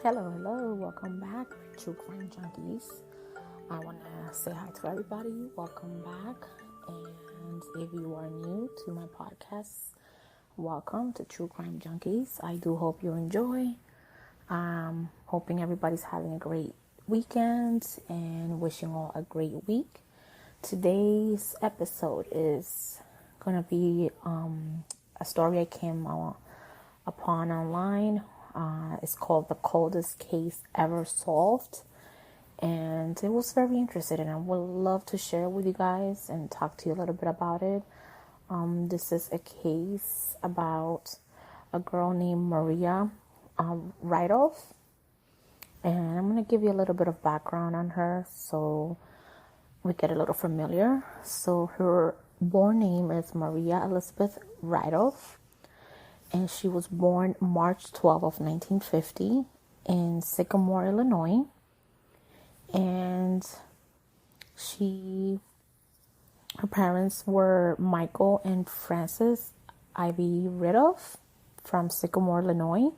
Hello, welcome back, True Crime Junkies. I want to say hi to everybody. Welcome back. And if you are new to my podcast, welcome to True Crime Junkies. I do hope you enjoy. Hoping everybody's having a great weekend and wishing all a great week. Today's episode is going to be a story I came upon online. It's called The Coldest Case Ever Solved, and it was very interesting, and I would love to share it with you guys and talk to you a little bit about it. This is a case about a girl named Maria Ridulph, and I'm going to give you a little bit of background on her so we get a little familiar. So her born name is Maria Elizabeth Ridulph, and she was born March 12 of 1950 in Sycamore, Illinois. And her parents were Michael and Frances Ivy Ridulph from Sycamore, Illinois.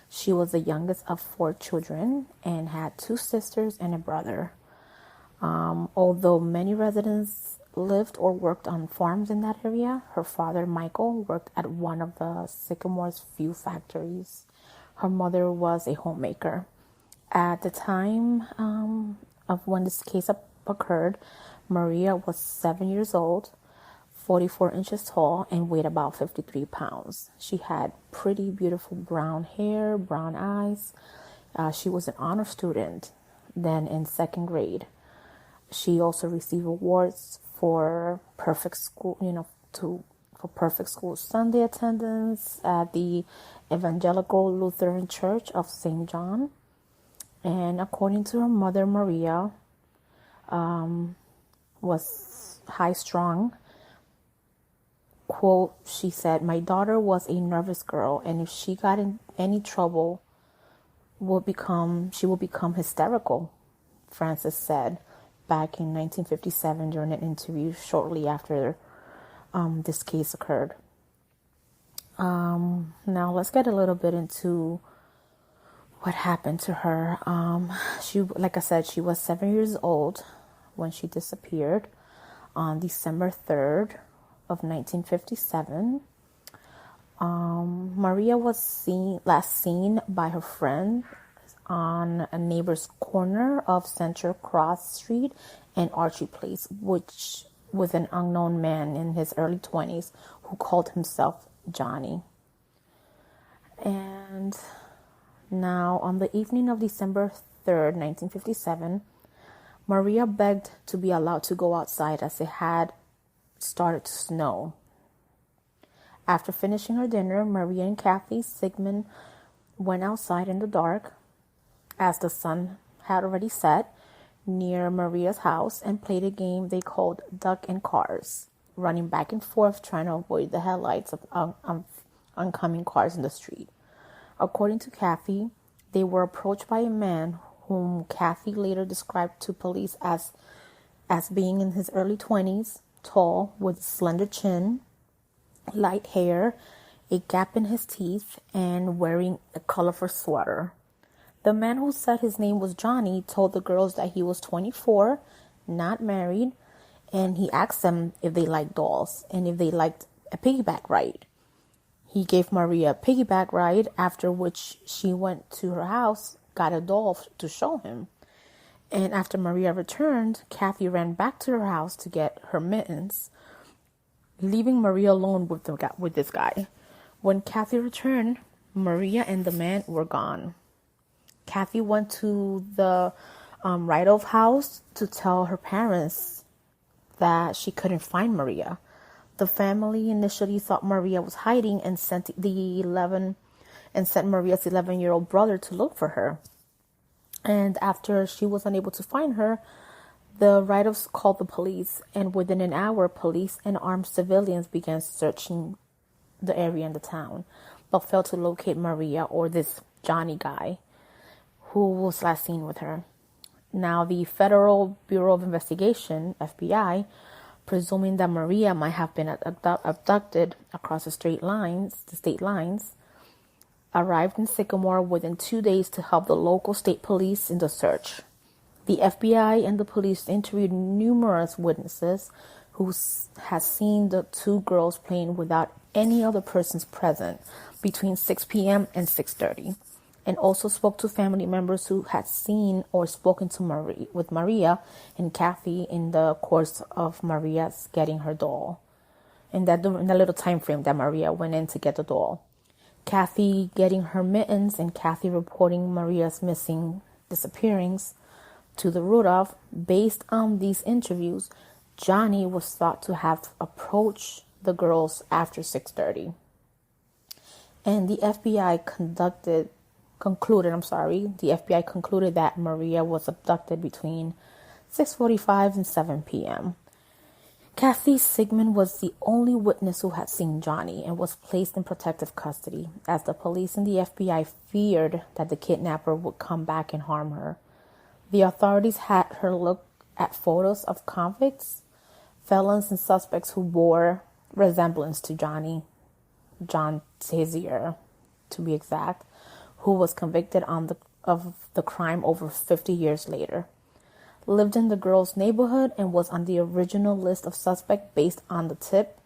She was the youngest of 4 children and had 2 sisters and a brother. Although many residents lived or worked on farms in that area, her father, Michael, worked at one of the Sycamore's few factories. Her mother was a homemaker. At the time of when this case occurred, Maria was 7 years old, 44 inches tall, and weighed about 53 pounds. She had pretty beautiful brown hair, brown eyes. She was an honor student, then in 2nd grade. She also received awards for perfect school, for perfect school Sunday attendance at the Evangelical Lutheran Church of St. John. And according to her mother, Maria was high-strung. Quote, she said, "My daughter was a nervous girl, and if she got in any trouble, she will become hysterical," Frances said back in 1957 during an interview shortly after this case occurred. Now let's get a little bit into what happened to her. Like I said, she was 7 years old when she disappeared on December 3rd of 1957. Maria was last seen by her friend on a neighbor's corner of Central Cross Street and Archie Place, which with an unknown man in his early 20s who called himself Johnny. And now, on the evening of December 3rd, 1957, Maria begged to be allowed to go outside as it had started to snow. After finishing her dinner, Maria and Kathy Sigmund went outside in the dark, as the sun had already set, near Maria's house and played a game they called Duck and Cars, running back and forth trying to avoid the headlights of oncoming cars in the street. According to Kathy, they were approached by a man whom Kathy later described to police as being in his early 20s, tall, with a slender chin, light hair, a gap in his teeth, and wearing a colorful sweater. The man who said his name was Johnny told the girls that he was 24, not married, and he asked them if they liked dolls and if they liked a piggyback ride. He gave Maria a piggyback ride, after which she went to her house, got a doll to show him. And after Maria returned, Kathy ran back to her house to get her mittens, leaving Maria alone with this guy. When Kathy returned, Maria and the man were gone. Kathy went to the Ridulph house to tell her parents that she couldn't find Maria. The family initially thought Maria was hiding and sent Maria's 11-year-old brother to look for her. And after she was unable to find her, the Ridulphs called the police, and within an hour, police and armed civilians began searching the area and the town, but failed to locate Maria or this Johnny guy who was last seen with her. Now, the Federal Bureau of Investigation, FBI, presuming that Maria might have been abducted across the state lines, arrived in Sycamore within 2 days to help the local state police in the search. The FBI and the police interviewed numerous witnesses who had seen the two girls playing without any other persons present between 6 p.m. and 6:30, and also spoke to family members who had seen or spoken to Maria and Kathy in the course of Maria's getting her doll, in that little time frame that Maria went in to get the doll. Kathy getting her mittens and Kathy reporting Maria's disappearance to the Ridulph. Based on these interviews, Johnny was thought to have approached the girls after 6:30. And the FBI concluded that Maria was abducted between 6:45 and 7 p.m. Kathy Sigmund was the only witness who had seen Johnny and was placed in protective custody, as the police and the FBI feared that the kidnapper would come back and harm her. The authorities had her look at photos of convicts, felons, and suspects who bore resemblance to John Tessier, to be exact, who was convicted of the crime over 50 years later. Lived in the girls' neighborhood and was on the original list of suspects based on the tip,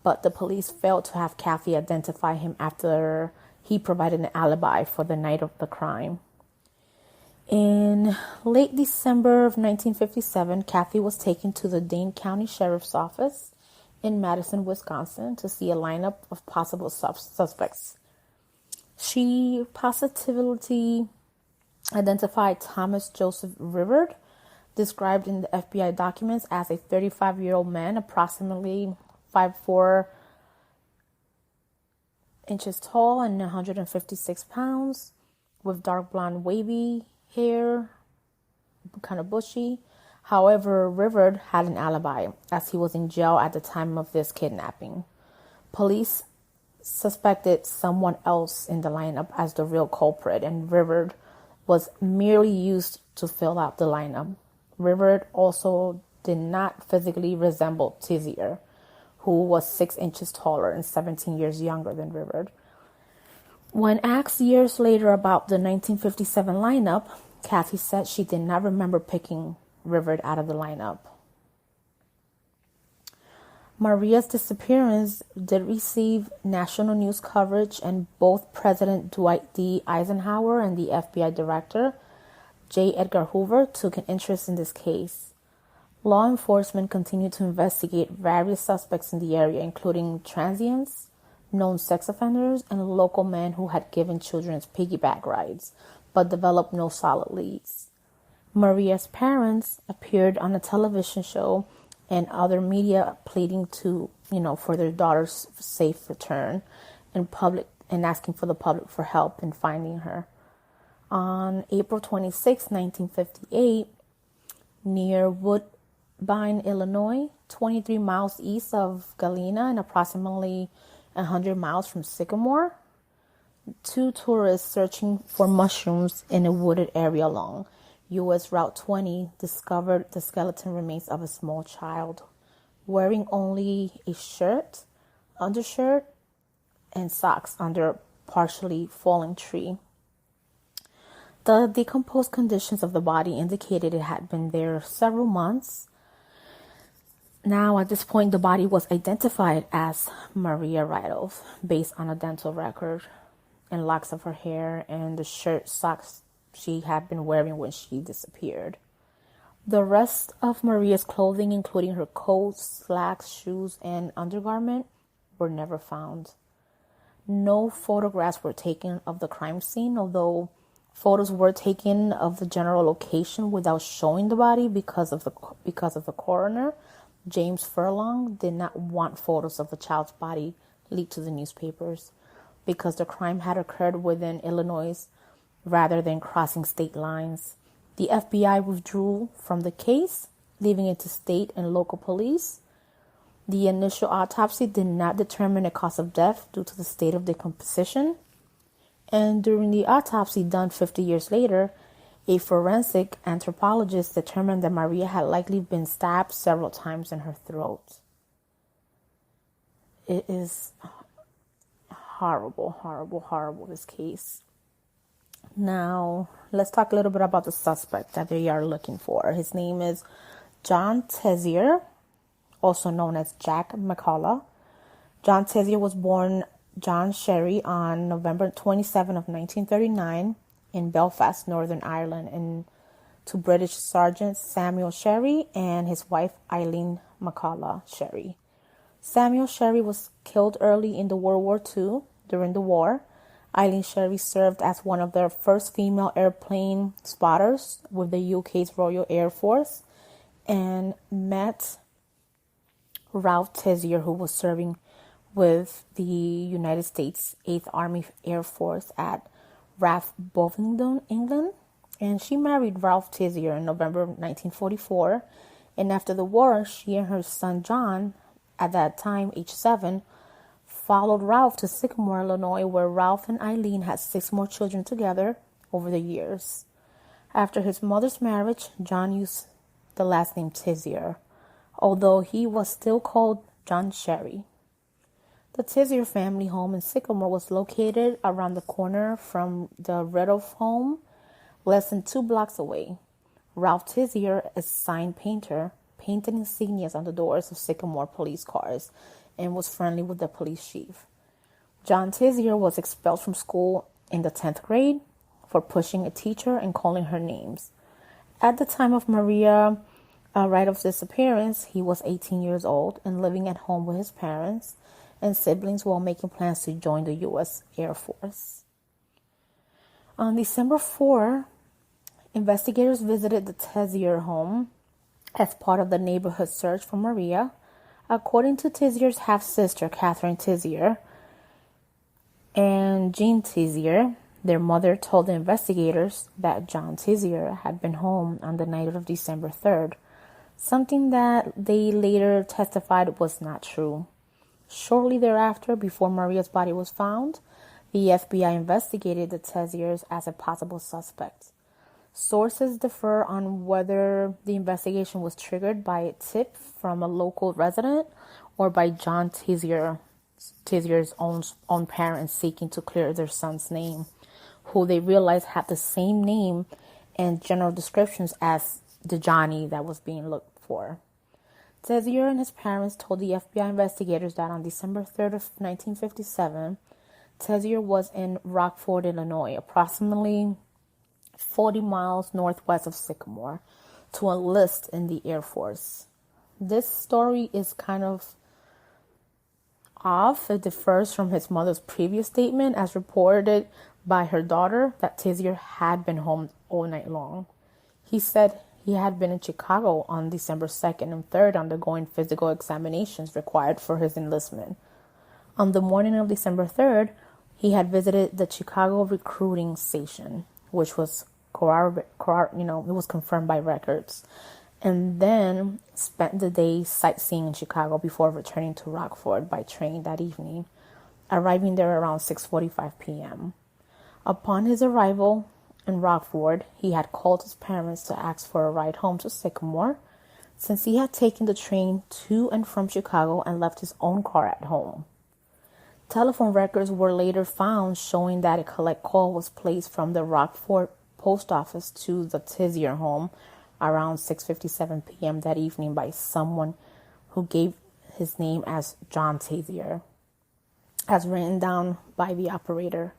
but the police failed to have Kathy identify him after he provided an alibi for the night of the crime. In late December of 1957, Kathy was taken to the Dane County Sheriff's Office in Madison, Wisconsin, to see a lineup of possible suspects. She positively identified Thomas Joseph Rivard, described in the FBI documents as a 35-year-old man, approximately 5'4" inches tall and 156 pounds, with dark blonde wavy hair, kind of bushy. However, Rivard had an alibi, as he was in jail at the time of this kidnapping. Police suspected someone else in the lineup as the real culprit, and Rivard was merely used to fill out the lineup. Rivard also did not physically resemble Tessier, who was 6 inches taller and 17 years younger than Rivard. When asked years later about the 1957 lineup, Kathy said she did not remember picking Rivard out of the lineup. Maria's disappearance did receive national news coverage, and both President Dwight D. Eisenhower and the FBI Director J. Edgar Hoover took an interest in this case. Law enforcement continued to investigate various suspects in the area, including transients, known sex offenders, and local men who had given children piggyback rides, but developed no solid leads. Maria's parents appeared on a television show and other media pleading for their daughter's safe return and asking for the public for help in finding her. On April 26, 1958, near Woodbine, Illinois, 23 miles east of Galena and approximately 100 miles from Sycamore, two tourists searching for mushrooms in a wooded area along U.S. Route 20 discovered the skeleton remains of a small child, wearing only a undershirt, and socks under a partially fallen tree. The decomposed conditions of the body indicated it had been there several months. Now, at this point, the body was identified as Maria Ridulph based on a dental record and locks of her hair and the socks she had been wearing when she disappeared. The rest of Maria's clothing, including her coat, slacks, shoes, and undergarment, were never found. No photographs were taken of the crime scene, although photos were taken of the general location without showing the body because of the coroner. James Furlong did not want photos of the child's body leaked to the newspapers because the crime had occurred within Illinois rather than crossing state lines. The FBI withdrew from the case, leaving it to state and local police. The initial autopsy did not determine a cause of death due to the state of decomposition. And during the autopsy done 50 years later, a forensic anthropologist determined that Maria had likely been stabbed several times in her throat. It is horrible, horrible, horrible, this case. Now, let's talk a little bit about the suspect that they are looking for. His name is John Tessier, also known as Jack McCullough. John Tessier was born John Sherry on November 27 of 1939 in Belfast, Northern Ireland, and to British Sergeant Samuel Sherry and his wife Eileen McCullough Sherry. Samuel Sherry was killed early in the World War II. During the war, Eileen Sherry served as one of the first female airplane spotters with the UK's Royal Air Force and met Ralph Tessier, who was serving with the United States 8th Army Air Force at Bovingdon, England. And she married Ralph Tessier in November 1944. And after the war, she and her son John, at that time age 7, followed Ralph to Sycamore, Illinois, where Ralph and Eileen had 6 more children together over the years. After his mother's marriage, John used the last name Tessier, although he was still called John Sherry. The Tessier family home in Sycamore was located around the corner from the Ridulph home, less than 2 blocks away. Ralph Tessier, a sign painter, painted insignias on the doors of Sycamore police cars and was friendly with the police chief. John Tessier was expelled from school in the 10th grade for pushing a teacher and calling her names. At the time of Maria Ridulph's disappearance, he was 18 years old and living at home with his parents and siblings while making plans to join the U.S. Air Force. On December 4, investigators visited the Tessier home as part of the neighborhood search for Maria. According to Tessier's half-sister, Catherine Tessier, and Jean Tessier, their mother told the investigators that John Tessier had been home on the night of December 3rd, something that they later testified was not true. Shortly thereafter, before Maria's body was found, the FBI investigated the Tessiers as a possible suspect. Sources differ on whether the investigation was triggered by a tip from a local resident or by John Tessier's own parents seeking to clear their son's name, who they realized had the same name and general descriptions as the Johnny that was being looked for. Tessier and his parents told the FBI investigators that on December 3rd of 1957, Tessier was in Rockford, Illinois, approximately 40 miles northwest of Sycamore, to enlist in the Air Force. This story is kind of off. It differs from his mother's previous statement, as reported by her daughter, that Tessier had been home all night long. He said he had been in Chicago on December 2nd and 3rd undergoing physical examinations required for his enlistment. On the morning of December 3rd, he had visited the Chicago recruiting station, which was it was confirmed by records, and then spent the day sightseeing in Chicago before returning to Rockford by train that evening, arriving there around 6:45 p.m. Upon his arrival in Rockford, he had called his parents to ask for a ride home to Sycamore, since he had taken the train to and from Chicago and left his own car at home. Telephone records were later found showing that a collect call was placed from the Rockford post office to the Tessier home around 6:57 p.m. that evening by someone who gave his name as John Tessier, as written down by the operator.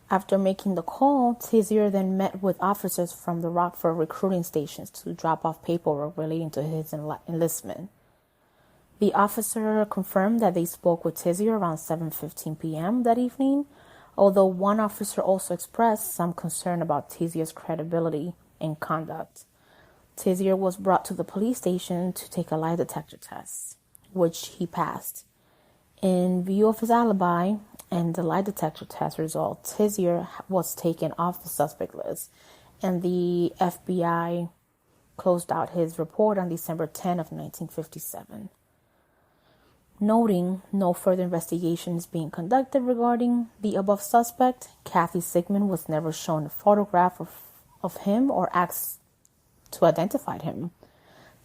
After making the call, Tessier then met with officers from the Rockford recruiting stations to drop off paperwork relating to his enlistment. The officer confirmed that they spoke with Tessier around 7:15 p.m. that evening, although one officer also expressed some concern about Tessier's credibility and conduct. Tessier was brought to the police station to take a lie detector test, which he passed. In view of his alibi and the lie detector test result, Tessier was taken off the suspect list, and the FBI closed out his report on December 10 of 1957. Noting no further investigation is being conducted regarding the above suspect, Kathy Sigmund was never shown a photograph of him or asked to identify him.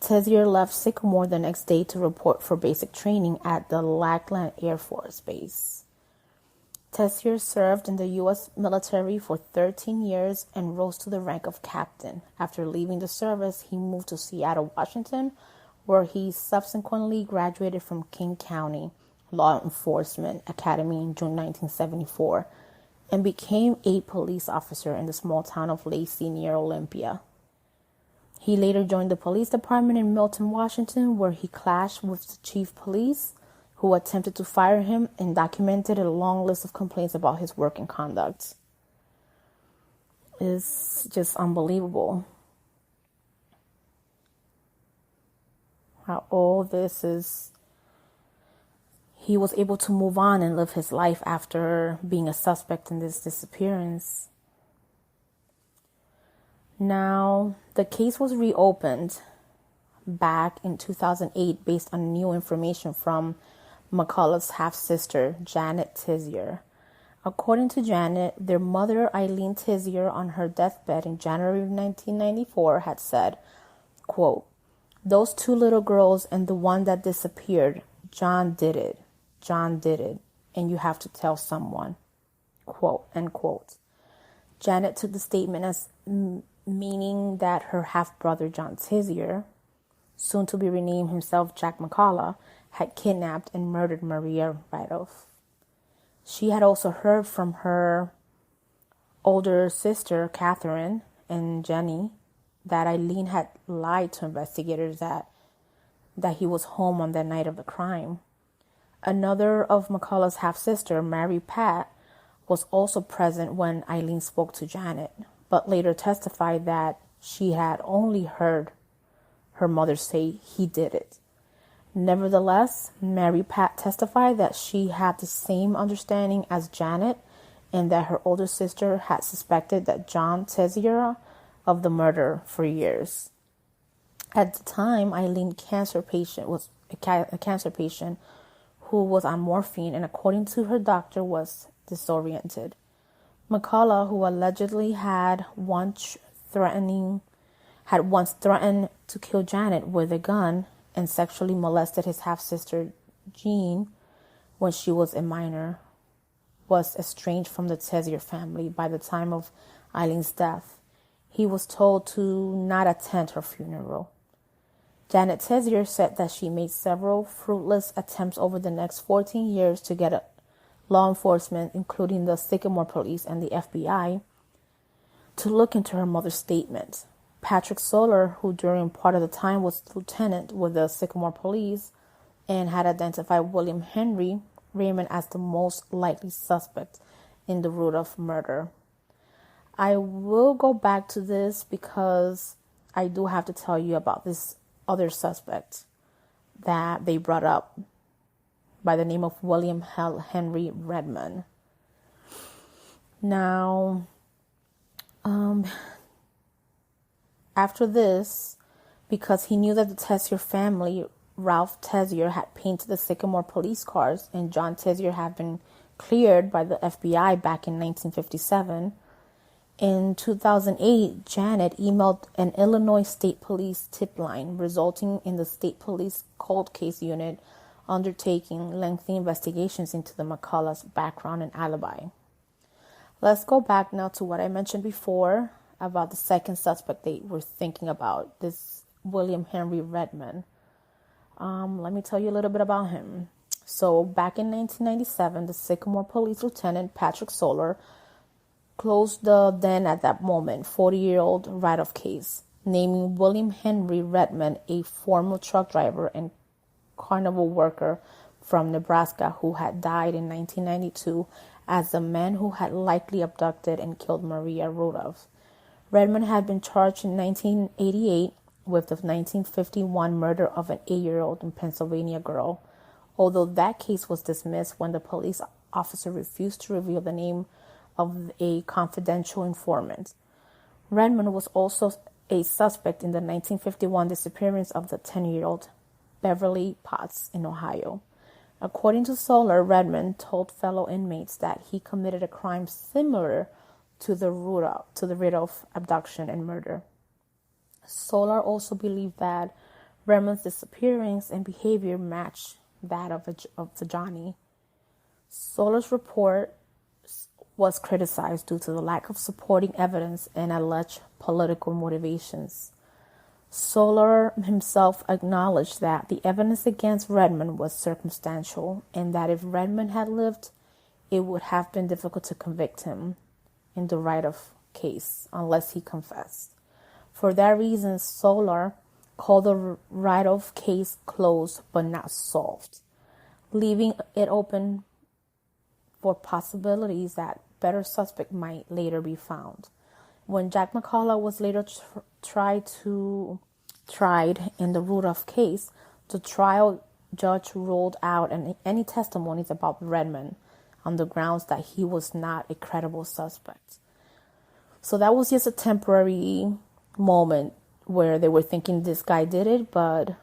Tessier left Sycamore the next day to report for basic training at the Lackland Air Force Base. Tessier served in the U.S. military for 13 years and rose to the rank of captain. After leaving the service, he moved to Seattle, Washington, where he subsequently graduated from King County Law Enforcement Academy in June 1974 and became a police officer in the small town of Lacey near Olympia. He later joined the police department in Milton, Washington, where he clashed with the chief police, who attempted to fire him and documented a long list of complaints about his work and conduct. It's just unbelievable how all this is. He was able to move on and live his life after being a suspect in this disappearance. Now, the case was reopened back in 2008 based on new information from McCullough's half-sister, Janet Tessier. According to Janet, their mother, Eileen Tessier, on her deathbed in January 1994 had said, quote, "Those two little girls and the one that disappeared, John did it. John did it. And you have to tell someone." Quote, end quote. Janet took the statement as meaning that her half-brother, John Tessier, soon to be renamed himself Jack McCullough, had kidnapped and murdered Maria Ridulph. She had also heard from her older sister, Catherine, and Jenny, that Eileen had lied to investigators that he was home on the night of the crime. Another of McCullough's half-sister, Mary Pat, was also present when Eileen spoke to Janet, but later testified that she had only heard her mother say he did it. Nevertheless, Mary Pat testified that she had the same understanding as Janet and that her older sister had suspected that John Tessier of the murder for years. At the time, Eileen was a cancer patient who was on morphine and, according to her doctor, was disoriented. McCullough, who allegedly had once threatened to kill Janet with a gun and sexually molested his half-sister Jean when she was a minor, was estranged from the Tessier family by the time of Eileen's death. He was told to not attend her funeral. Janet Tessier said that she made several fruitless attempts over the next 14 years to get law enforcement, including the Sycamore Police and the FBI, to look into her mother's statement. Patrick Soler, who during part of the time was lieutenant with the Sycamore Police and had identified William Henry Raymond as the most likely suspect in the Ridulph murder. I will go back to this because I do have to tell you about this other suspect that they brought up by the name of William Henry Redmond. Now, after this, because he knew that the Tessier family, Ralph Tessier, had painted the Sycamore police cars and John Tessier had been cleared by the FBI back in 1957, in 2008, Janet emailed an Illinois State Police tip line, resulting in the State Police Cold Case Unit undertaking lengthy investigations into the McCullough's background and alibi. Let's go back now to what I mentioned before about the second suspect they were thinking about, this William Henry Redmond. Let me tell you a little bit about him. So back in 1997, the Sycamore Police Lieutenant Patrick Soler closed the then at that moment 40-year-old Ridulph case, naming William Henry Redmond a former truck driver and carnival worker from Nebraska who had died in 1992 as the man who had likely abducted and killed Maria Ridulph. Redmond had been charged in 1988 with the 1951 murder of an 8-year-old Pennsylvania girl, although that case was dismissed when the police officer refused to reveal the name of a confidential informant. Redmond was also a suspect in the 1951 disappearance of the 10-year-old Beverly Potts in Ohio. According to Soler, Redmond told fellow inmates that he committed a crime similar to the Ridulph abduction and murder. Soler also believed that Redmond's disappearance and behavior matched that of the Johnny. Soler's report was criticized due to the lack of supporting evidence and alleged political motivations. Soler himself acknowledged that the evidence against Redmond was circumstantial and that if Redmond had lived, it would have been difficult to convict him in the Ridulph case unless he confessed. For that reason, Soler called the Ridulph case closed but not solved, leaving it open for possibilities that better suspect might later be found. When Jack McCullough was later tried in the Ridulph case, the trial judge ruled out any testimonies about Redmond on the grounds that he was not a credible suspect. So that was just a temporary moment where they were thinking this guy did it, but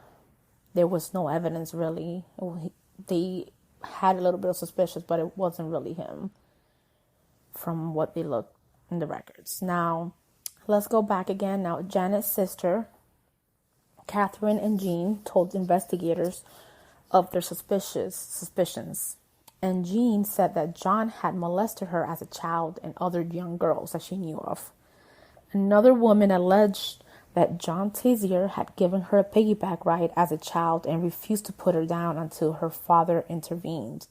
there was no evidence really. They had a little bit of suspicion, but it wasn't really him from what they looked in the records. Now, let's go back again. Now, Janet's sister, Catherine and Jean, told investigators of their suspicions. And Jean said that John had molested her as a child and other young girls that she knew of. Another woman alleged that John Tessier had given her a piggyback ride as a child and refused to put her down until her father intervened.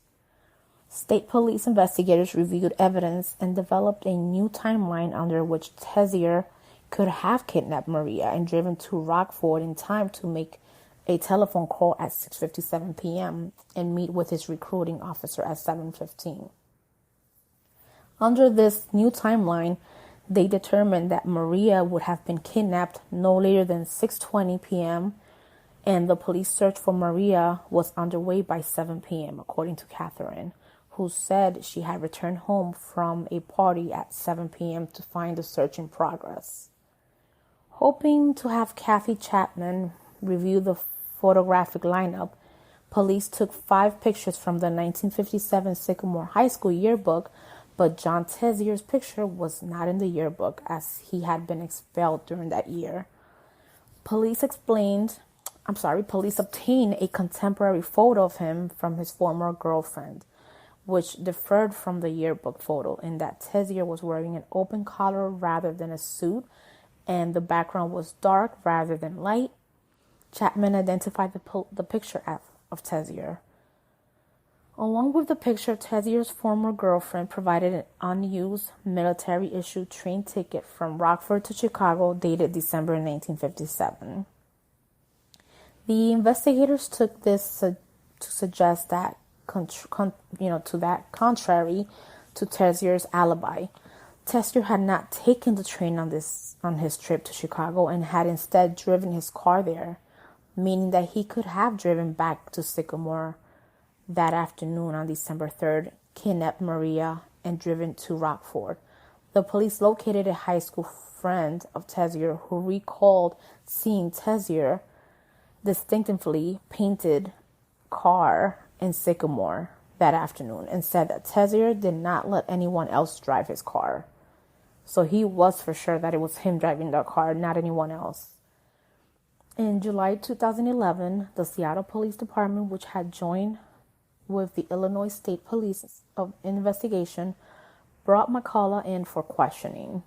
State police investigators reviewed evidence and developed a new timeline under which Tessier could have kidnapped Maria and driven to Rockford in time to make a telephone call at 6:57 p.m. and meet with his recruiting officer at 7:15. Under this new timeline, they determined that Maria would have been kidnapped no later than 6:20 p.m. and the police search for Maria was underway by 7 p.m., according to Catherine, who said she had returned home from a party at 7 p.m. to find the search in progress. Hoping to have Kathy Chapman review the photographic lineup, police took 5 pictures from the 1957 Sycamore High School yearbook, but John Tessier's picture was not in the yearbook as he had been expelled during that year. Police obtained a contemporary photo of him from his former girlfriend, which differed from the yearbook photo in that Tessier was wearing an open collar rather than a suit, and the background was dark rather than light. Chapman identified the picture of Tessier. Along with the picture, Tessier's former girlfriend provided an unused military-issued train ticket from Rockford to Chicago dated December 1957. The investigators took this to suggest that, contrary to Tessier's alibi, Tessier had not taken the train on his trip to Chicago and had instead driven his car there, meaning that he could have driven back to Sycamore that afternoon on December 3rd, kidnapped Maria, and driven to Rockford. The police located a high school friend of Tessier who recalled seeing Tessier distinctively painted car in Sycamore that afternoon and said that Tessier did not let anyone else drive his car. So he was for sure that it was him driving the car, not anyone else. In July 2011, the Seattle Police Department, which had joined with the Illinois State Police investigation, brought McCullough in for questioning,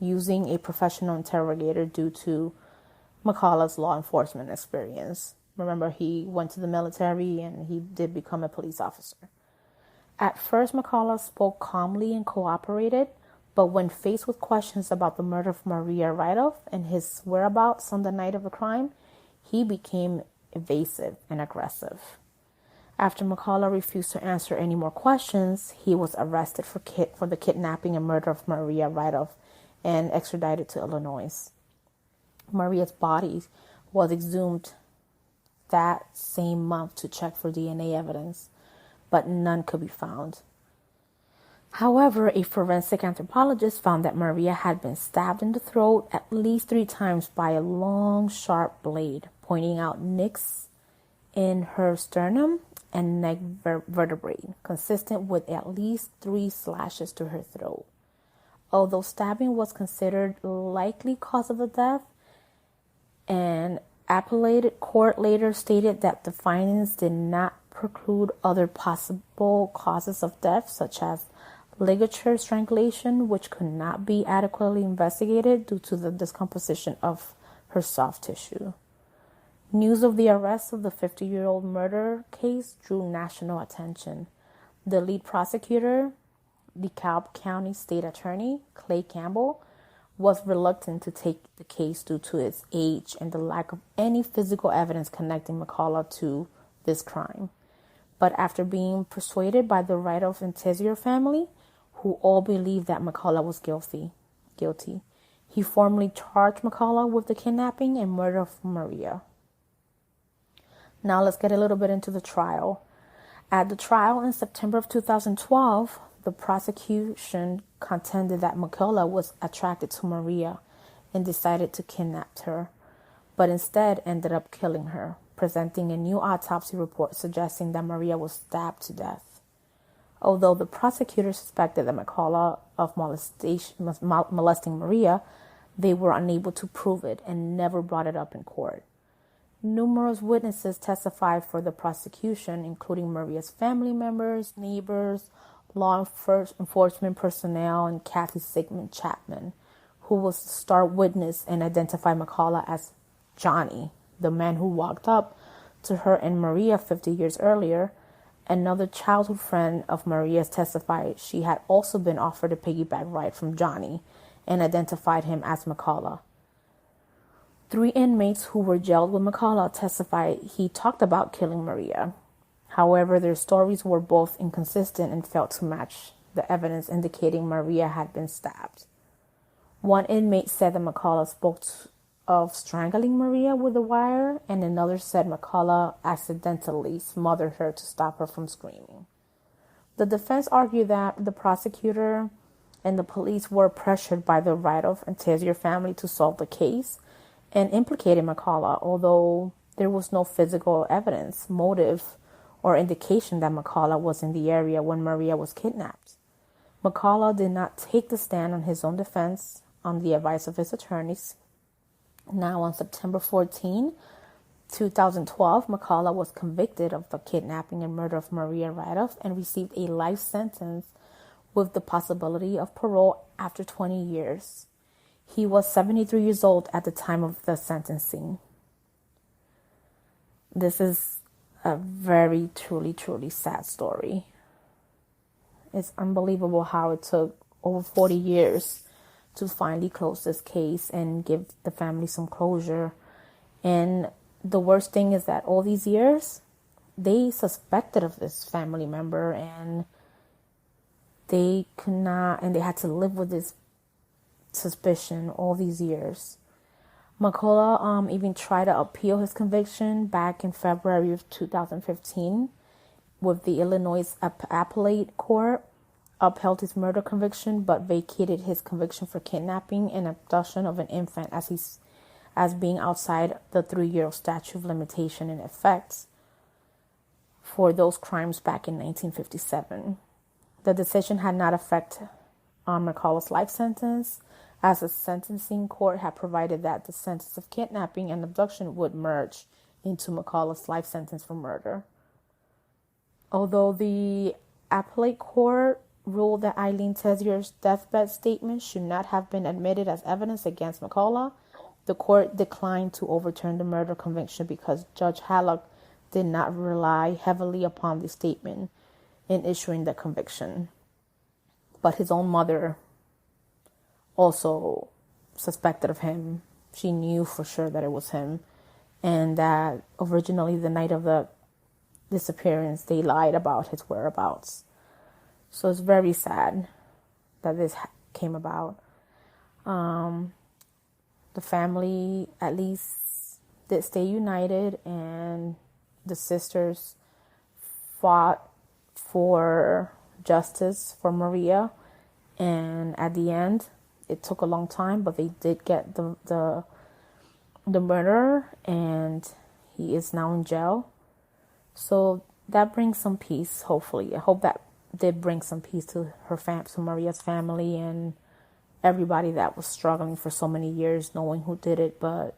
using a professional interrogator due to McCullough's law enforcement experience. Remember, he went to the military and he did become a police officer. At first, McCullough spoke calmly and cooperated, but when faced with questions about the murder of Maria Ridulph and his whereabouts on the night of the crime, he became evasive and aggressive. After McCullough refused to answer any more questions, he was arrested for the kidnapping and murder of Maria Ridulph and extradited to Illinois. Maria's body was exhumed that same month to check for DNA evidence, but none could be found. However, a forensic anthropologist found that Maria had been stabbed in the throat at least 3 times by a long, sharp blade, pointing out nicks in her sternum and neck vertebrae, consistent with at least 3 slashes to her throat. Although stabbing was considered likely cause of the death, an appellate court later stated that the findings did not preclude other possible causes of death, such as ligature strangulation, which could not be adequately investigated due to the decomposition of her soft tissue. News of the arrest of the 50-year-old murder case drew national attention. The lead prosecutor, DeKalb County State Attorney Clay Campbell, was reluctant to take the case due to its age and the lack of any physical evidence connecting McCullough to this crime. But after being persuaded by the Ridulph and Tessier family, who all believed that McCullough was guilty, he formally charged McCullough with the kidnapping and murder of Maria. Now let's get a little bit into the trial. At the trial in September of 2012, the prosecution contended that McCullough was attracted to Maria and decided to kidnap her, but instead ended up killing her, presenting a new autopsy report suggesting that Maria was stabbed to death. Although the prosecutor suspected that McCullough of molesting Maria, they were unable to prove it and never brought it up in court. Numerous witnesses testified for the prosecution, including Maria's family members, neighbors, law enforcement personnel, and Kathy Sigmund Chapman, who was the star witness and identified McCullough as Johnny, the man who walked up to her and Maria 50 years earlier. Another childhood friend of Maria's testified she had also been offered a piggyback ride from Johnny and identified him as McCullough. 3 inmates who were jailed with McCullough testified he talked about killing Maria. However, their stories were both inconsistent and failed to match the evidence indicating Maria had been stabbed. One inmate said that McCullough spoke of strangling Maria with a wire, and another said McCullough accidentally smothered her to stop her from screaming. The defense argued that the prosecutor and the police were pressured by the Ridulph and Tessier family to solve the case and implicated McCullough, although there was no physical evidence, motive, or indication that McCullough was in the area when Maria was kidnapped. McCullough did not take the stand on his own defense on the advice of his attorneys. Now, on September 14, 2012, McCullough was convicted of the kidnapping and murder of Maria Ridulph and received a life sentence with the possibility of parole after 20 years. He was 73 years old at the time of the sentencing. This is a very, truly sad story. It's unbelievable how it took over 40 years to finally close this case and give the family some closure. And the worst thing is that all these years, they suspected of this family member and they could not, and they had to live with this suspicion all these years. McCullough even tried to appeal his conviction back in February of 2015 with the Illinois Appellate Court, upheld his murder conviction but vacated his conviction for kidnapping and abduction of an infant as being outside the 3-year statute of limitation in effect for those crimes back in 1957. The decision had not effect on McCullough's life sentence, as the sentencing court had provided that the sentence of kidnapping and abduction would merge into McCullough's life sentence for murder. Although the appellate court ruled that Eileen Tessier's deathbed statement should not have been admitted as evidence against McCullough, the court declined to overturn the murder conviction because Judge Hallock did not rely heavily upon the statement in issuing the conviction. But his own mother also suspected of him. She knew for sure that it was him, and that originally the night of the disappearance they lied about his whereabouts. So it's very sad that this came about. The family at least did stay united, and the sisters fought for justice for Maria, and at the end it took a long time, but they did get the murderer, and he is now in jail. So that brings some peace, hopefully. I hope that did bring some peace to to Maria's family and everybody that was struggling for so many years knowing who did it, but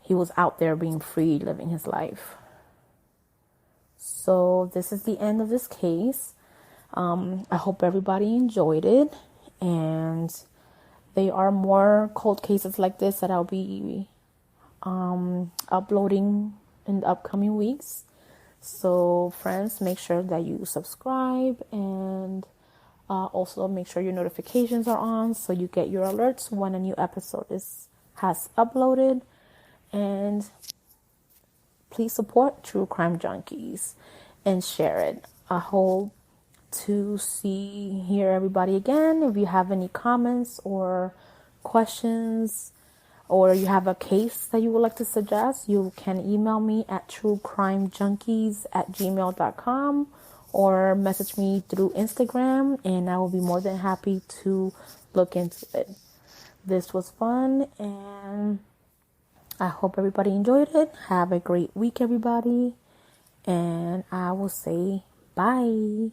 he was out there being free, living his life. So this is the end of this case. I hope everybody enjoyed it, and there are more cold cases like this that I'll be uploading in the upcoming weeks. So friends, make sure that you subscribe, and also make sure your notifications are on so you get your alerts when a new episode has uploaded. And please support True Crime Junkies and share it. I hope to hear everybody again. If you have any comments or questions, or you have a case that you would like to suggest, you can email me at truecrimejunkies@gmail.com or message me through Instagram, and I will be more than happy to look into it. This was fun, and I hope everybody enjoyed it. Have a great week, everybody, and I will say bye.